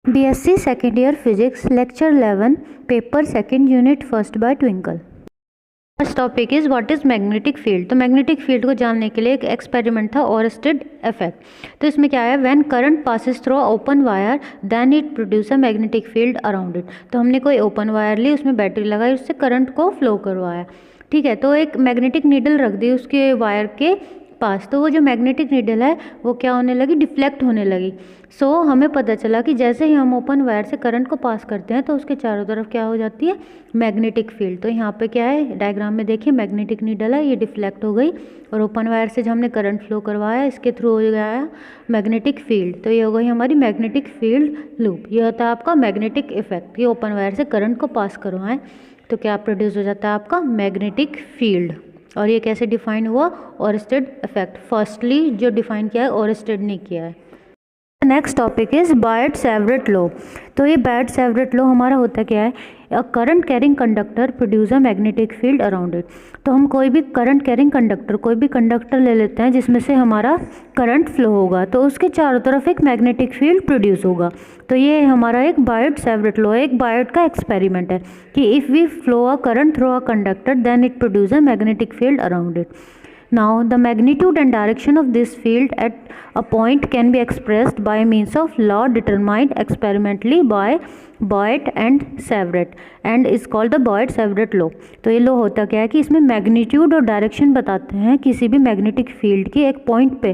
BSc second year physics lecture 11 paper second unit first by twinkle. First topic is what is magnetic field. तो magnetic field को जानने के लिए एक experiment था ओरस्टेड इफेक्ट। तो इसमें क्या है, when current passes through open wire then it produce a magnetic field around it. तो हमने कोई ओपन वायर ली, उसमें बैटरी लगाई, उससे करंट को फ्लो करवाया। ठीक है, तो एक मैग्नेटिक नीडल रख दी उसके वायर के पास। तो वो जो मैग्नेटिक नीडल है वो क्या होने लगी, डिफ्लेक्ट होने लगी। सो हमें पता चला कि जैसे ही हम ओपन वायर से करंट को पास करते हैं तो उसके चारों तरफ क्या हो जाती है, मैग्नेटिक फील्ड। तो यहाँ पे क्या है, डायग्राम में देखिए मैग्नेटिक नीडल है, ये डिफ्लेक्ट हो गई और ओपन वायर से जब हमने करंट फ्लो करवाया इसके थ्रू हो गया मैग्नेटिक फील्ड। तो ये हो गई हमारी मैग्नेटिक फील्ड लूप। ये होता है आपका मैग्नेटिक इफेक्ट। ये ओपन वायर से करंट को पास करवाएं तो क्या प्रोड्यूस हो जाता है आपका मैग्नेटिक फील्ड। और ये कैसे डिफाइन हुआ, ओरस्टेड इफेक्ट। फर्स्टली जो डिफाइन किया है ओरस्टेड ने किया है। Next topic is Biot Savart law. तो ये बायट-सैवरेट लॉ हमारा होता क्या है, a current carrying conductor produce a magnetic field around it. तो हम कोई भी करंट कैरिंग कंडक्टर, कोई भी कंडक्टर ले लेते हैं जिसमें से हमारा करंट फ्लो होगा, तो उसके चारों तरफ एक मैग्नेटिक फील्ड प्रोड्यूस होगा। तो ये हमारा एक बायट-सैवरेट लॉ, एक बायट का एक्सपेरिमेंट है कि if we flow a current through a conductor then it produce a magnetic field around it. Now, the magnitude and direction of this field at a point can be expressed by means of law determined experimentally by Boyd and Savarate and is called the Boyd-Savarate law। तो ये law होता क्या है कि इसमें magnitude और direction बताते हैं किसी भी मैग्नेटिक फील्ड की एक पॉइंट पे।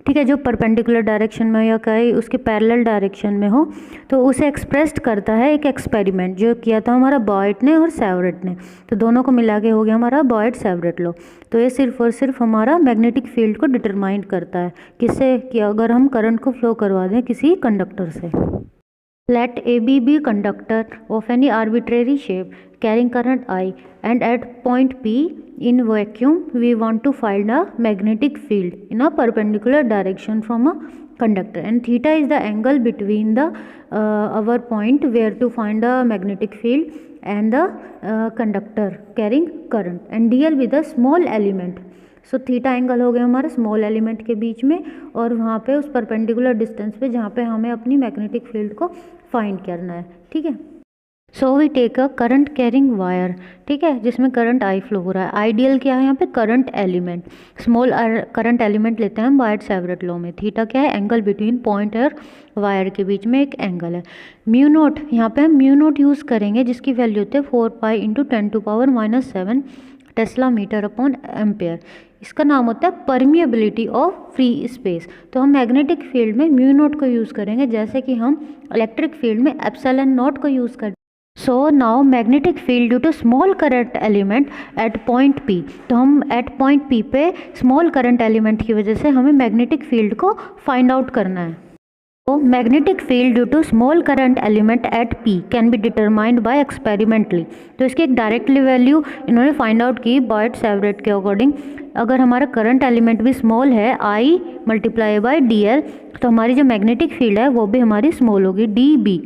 ठीक है, जो परपेंडिकुलर डायरेक्शन में या कहीं उसके पैरेलल डायरेक्शन में हो, तो उसे एक्सप्रेस्ड करता है एक एक्सपेरिमेंट जो किया था हमारा बॉयड ने और सैवरेट ने। तो दोनों को मिला के हो गया हमारा बॉयड-सैवरेट लॉ। तो ये सिर्फ और सिर्फ हमारा मैग्नेटिक फील्ड को डिटरमाइन करता है, किससे, कि अगर हम करंट को फ्लो करवा दें किसी कंडक्टर से। Let AB be conductor of any arbitrary shape carrying current I and at point P in vacuum we want to find a magnetic field in a perpendicular direction from a conductor and theta is the angle between the our point where to find the magnetic field and the conductor carrying current and dl with a small element। So theta angle हो गया हमारा small element के बीच में और वहाँ पे उस perpendicular distance पे जहाँ पे हमें अपनी मैग्नेटिक फील्ड को फाइंड करना है। ठीक है, so we take a current carrying wire. ठीक है, जिसमें करंट आई फ्लो हो रहा है। आइडियल क्या है यहाँ पे, current element, small current element लेते हैं हम बायट-सैवरेट लॉ में। थीटा क्या है, एंगल बिटवीन पॉइंट और वायर के बीच में एक एंगल है। म्यू नोट, यहाँ पे हम म्यू नोट यूज़ करेंगे जिसकी वैल्यू होती है 4 pi into 10⁻⁻7 tesla metre upon ampere. इसका नाम होता है परमिएबिलिटी ऑफ फ्री स्पेस। तो हम मैग्नेटिक फील्ड में म्यू नोट को यूज़ करेंगे जैसे कि हम इलेक्ट्रिक फील्ड में एप्सिलॉन नॉट को यूज़ करते हैं। So now magnetic field due to small current element at point P. तो हम एट पॉइंट पी पे स्मॉल करंट एलिमेंट की वजह से हमें मैग्नेटिक फील्ड को फाइंड आउट करना है। तो magnetic field due to small current element at P can be determined bye experimentally. तो इसकी एक डायरेक्टली वैल्यू इन्होंने फाइंड आउट की बॉयड-सैवरेट के अकॉर्डिंग। अगर हमारा करंट एलिमेंट भी स्मॉल है, आई मल्टीप्लाई बाय डी एल, तो हमारी जो मैग्नेटिक फील्ड है वो भी हमारी स्मॉल होगी, डी बी।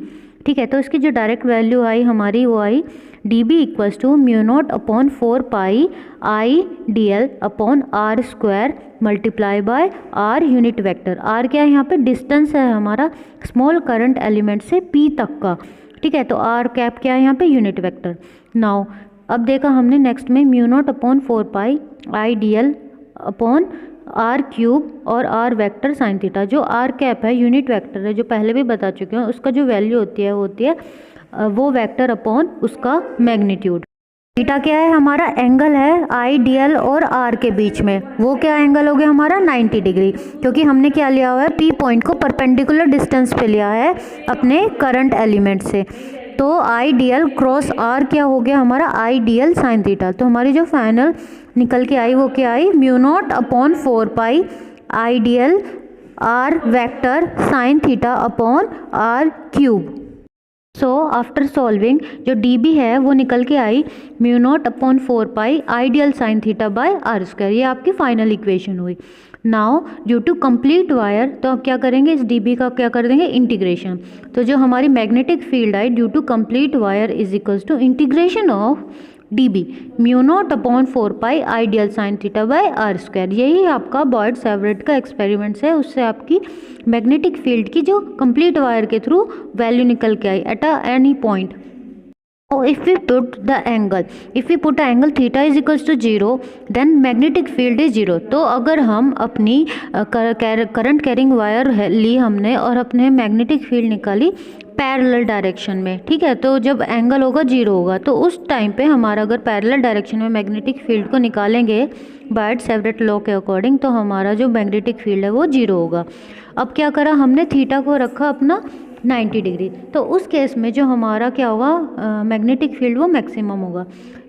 ठीक है, तो इसकी जो डायरेक्ट वैल्यू आई हमारी वो I D B equals to mu not upon 4 pi I D L upon R square multiply by R unit vector. R क्या है यहाँ पे, डिस्टेंस है हमारा स्मॉल करंट एलिमेंट से पी तक का। ठीक है, तो आर कैप क्या है यहाँ पे, यूनिट वेक्टर। नाउ अब देखा हमने नेक्स्ट में mu not upon 4 pi I D L upon R cube और आर वेक्टर साइन थीटा। जो आर कैप है यूनिट वेक्टर है, जो पहले भी बता चुके हैं, उसका जो वैल्यू होती है वो होती है वो वेक्टर अपॉन उसका मैग्नीट्यूड। थीटा क्या है, हमारा एंगल है आई डी एल और आर के बीच में, वो क्या एंगल हो गया हमारा 90 डिग्री, क्योंकि हमने क्या लिया हुआ है, पी पॉइंट को परपेंडिकुलर डिस्टेंस पे लिया है अपने करंट एलिमेंट से। तो I D L cross R क्या हो गया हमारा, I D L sine theta. तो हमारी जो फाइनल निकल के आई वो क्या आई, mu not upon 4 pi I D L R vector sine theta upon R cube. So after solving जो डी बी है वो निकल के आई mu not upon 4 pi ideal sine theta by R square. ये आपकी फाइनल इक्वेशन हुई। Now due to complete wire, तो अब क्या करेंगे, इस डी बी का क्या कर देंगे, इंटीग्रेशन। तो जो हमारी magnetic field I due to complete wire is equals to integration of dB, mu not upon 4 pi ideal sine theta by R square. यही आपका बॉयड सेवरेट का एक्सपेरिमेंट्स है, उससे आपकी मैग्नेटिक फील्ड की जो कंप्लीट वायर के थ्रू वैल्यू निकल के आई at any point. If we put the angle theta is equals to 0, then magnetic field is 0। तो अगर हम अपनी करंट कैरिंग वायर ली हमने और अपने मैग्नेटिक फील्ड निकाली पैरेलल डायरेक्शन में, ठीक है, तो जब एंगल होगा 0 होगा, तो उस टाइम पे हमारा अगर पैरेलल डायरेक्शन में मैग्नेटिक फील्ड को निकालेंगे बॉयड सेवरेट लॉ के अकॉर्डिंग, तो हमारा जो मैग्नेटिक फील्ड है वो 0 होगा। अब क्या करा हमने, थीटा को रखा अपना 90 डिग्री, तो उस केस में जो हमारा क्या होगा मैग्नेटिक फील्ड वो मैक्सिमम होगा।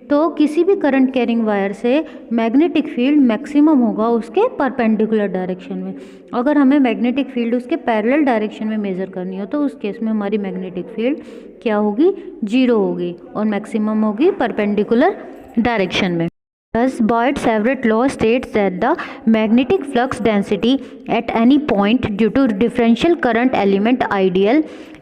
तो किसी भी करंट कैरिंग वायर से मैग्नेटिक फील्ड मैक्सिमम होगा उसके परपेंडिकुलर डायरेक्शन में। अगर हमें मैग्नेटिक फील्ड उसके पैरेलल डायरेक्शन में मेज़र करनी हो तो उस केस में हमारी मैग्नेटिक फील्ड क्या होगी, 0 होगी और मैक्सिमम होगी परपेंडिकुलर डायरेक्शन में। Thus, Boyd-Savart law states that the magnetic flux density at any point due to differential current element ideal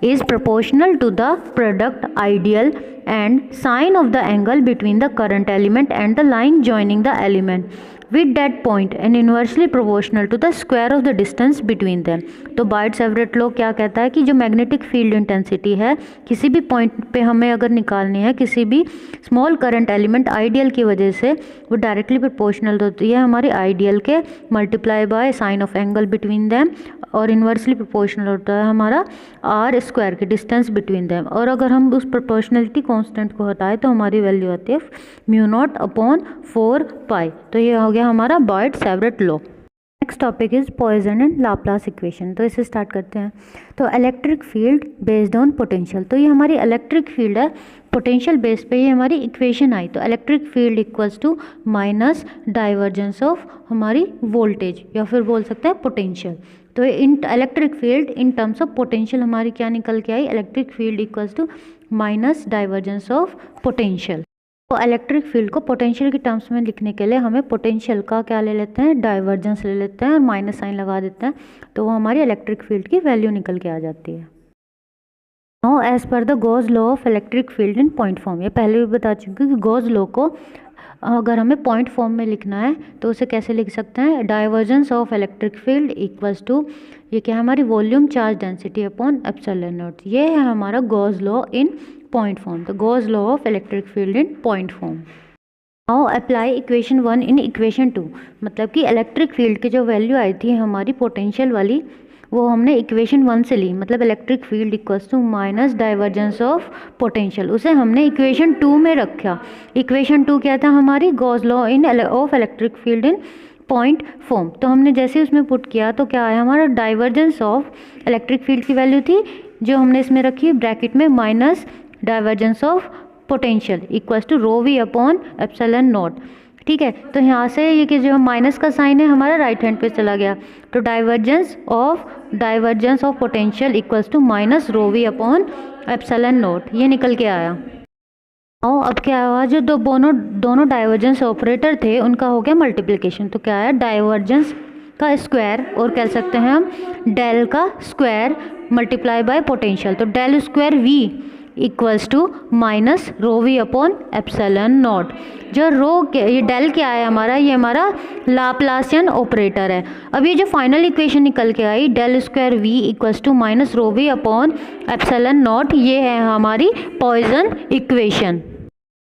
is proportional to the product ideal and sign of the angle between the current element and the line joining the element with that point and inversely proportional to the square of the distance between them। तो Boyd-Savart law क्या कहता है कि जो magnetic field intensity है किसी भी point पे हमें अगर निकालनी है किसी भी स्मॉल करंट एलिमेंट आइडियल की वजह से, वो डायरेक्टली प्रोपोर्शनल होती है हमारी आइडियल के multiply by sine of angle between them और इन्वर्सली प्रोपोर्शनल होता है हमारा आर स्क्वायर के डिस्टेंस बिटवीन देम। और अगर हम उस प्रोपोर्शनलिटी कांस्टेंट को हटाएं तो हमारी वैल्यू आती है म्यू नॉट अपॉन 4 पाई। तो ये हो गया हमारा Biot Savart law. Next topic is Poisson and Laplace equation. तो इसे स्टार्ट करते हैं। तो electric field based on potential, तो ये हमारी इलेक्ट्रिक फील्ड है, पोटेंशियल बेस पे ये हमारी इक्वेशन आई। तो electric field equals to minus divergence of हमारी वोल्टेज या फिर बोल सकते हैं पोटेंशियल। तो in electric field in terms of potential हमारी क्या निकल के आई, electric field equals to minus divergence of potential. तो इलेक्ट्रिक फील्ड को पोटेंशियल की टर्म्स में लिखने के लिए हमें पोटेंशियल का क्या ले लेते हैं, डाइवर्जेंस ले लेते हैं और माइनस साइन लगा देते हैं, तो वो हमारी इलेक्ट्रिक फील्ड की वैल्यू निकल के आ जाती है। Now as per the Gauss law of electric field in point form, ये पहले भी बता चुकी हूँ कि गॉस लॉ को अगर हमें पॉइंट फॉर्म में लिखना है तो उसे कैसे लिख सकते हैं, divergence of electric field equals to, ये क्या है हमारी volume charge density upon epsilon not. ये है हमारा Gauss law in point form, तो Gauss law of electric field in point form. Now apply equation 1 in equation 2, मतलब कि इलेक्ट्रिक फील्ड की जो वैल्यू आई थी हमारी पोटेंशियल वाली वो हमने इक्वेशन 1 से ली, मतलब electric field equals to minus divergence of potential, उसे हमने इक्वेशन 2 में रखा। इक्वेशन 2 क्या था हमारी, Gauss law in of electric field in point form. तो हमने जैसे उसमें पुट किया तो क्या आया हमारा, डाइवर्जेंस ऑफ इलेक्ट्रिक फील्ड की वैल्यू थी जो हमने इसमें रखी ब्रैकेट में minus divergence of potential equals to rho V upon epsilon nought. ठीक है, तो यहाँ से ये कि जो माइनस का साइन है हमारा राइट हैंड पे चला गया, तो divergence of potential equals to minus rho V upon epsilon not, ये निकल के आया। और अब क्या हुआ, जो दोनों डाइवर्जेंस ऑपरेटर थे उनका हो गया मल्टीप्लिकेशन, तो क्या आया, डाइवर्जेंस का स्क्वायर और कह सकते हैं हम डेल का स्क्वायर मल्टीप्लाई बाय पोटेंशियल, तो del square V equals to minus rho V upon epsilon nought. जो ये डेल क्या है हमारा, ये हमारा लाप्लासियन ऑपरेटर है। अब ये जो फाइनल इक्वेशन निकल के आई del square V equals to minus rho V upon epsilon not, ये है हमारी Poisson equation.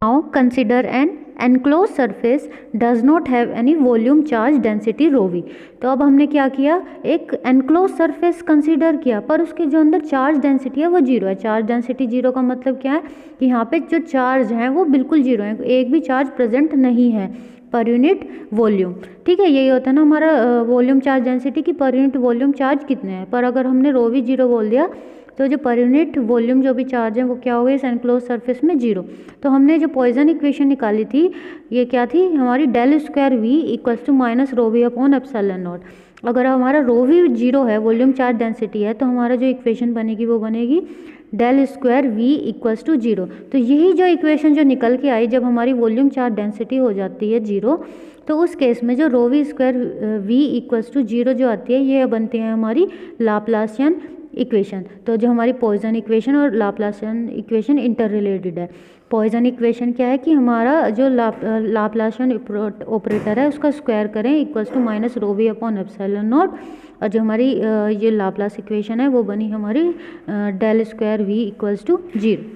Now consider an enclose surface does not have any volume charge density rho V. तो अब हमने क्या किया, एक एनक्लोज सरफेस कंसीडर किया पर उसके जो अंदर चार्ज डेंसिटी है वो 0 है। चार्ज डेंसिटी 0 का मतलब क्या है कि यहाँ पे जो चार्ज हैं वो बिल्कुल 0 है, एक भी चार्ज प्रेजेंट नहीं है पर यूनिट वॉल्यूम। ठीक है, यही होता है ना हमारा वॉल्यूम चार्ज डेंसिटी की पर यूनिट वॉल्यूम चार्ज कितने हैं, पर अगर हमने रो वी 0 बोल दिया तो जो पर यूनिट वॉल्यूम जो भी चार्ज है वो क्या हो गई इस एनक्लोज सरफेस में 0। तो हमने जो पॉइसन इक्वेशन निकाली थी ये क्या थी हमारी del square V equals to minus rho V upon epsilon nought. अगर हमारा रो वी 0 है, वॉल्यूम चार्ज डेंसिटी है, तो हमारा जो इक्वेशन बनेगी वो बनेगी del square V equals to 0। तो यही जो इक्वेशन जो निकल के आई जब हमारी वॉल्यूम चार्ज डेंसिटी हो जाती है 0, तो उस केस में जो rho V square V equals to 0 जो आती है ये बनती है हमारी लाप्लासियन इक्वेशन। तो जो हमारी पॉइसन इक्वेशन और लाप्लासियन इक्वेशन इंटर रिलेटेड है। पॉइसन इक्वेशन क्या है कि हमारा जो लाप्लासियन ऑपरेटर है उसका स्क्वायर करें equals to minus rho V upon epsilon nought, और जो हमारी ये लाप्लास इक्वेशन है वो बनी हमारी del square V equals to 0।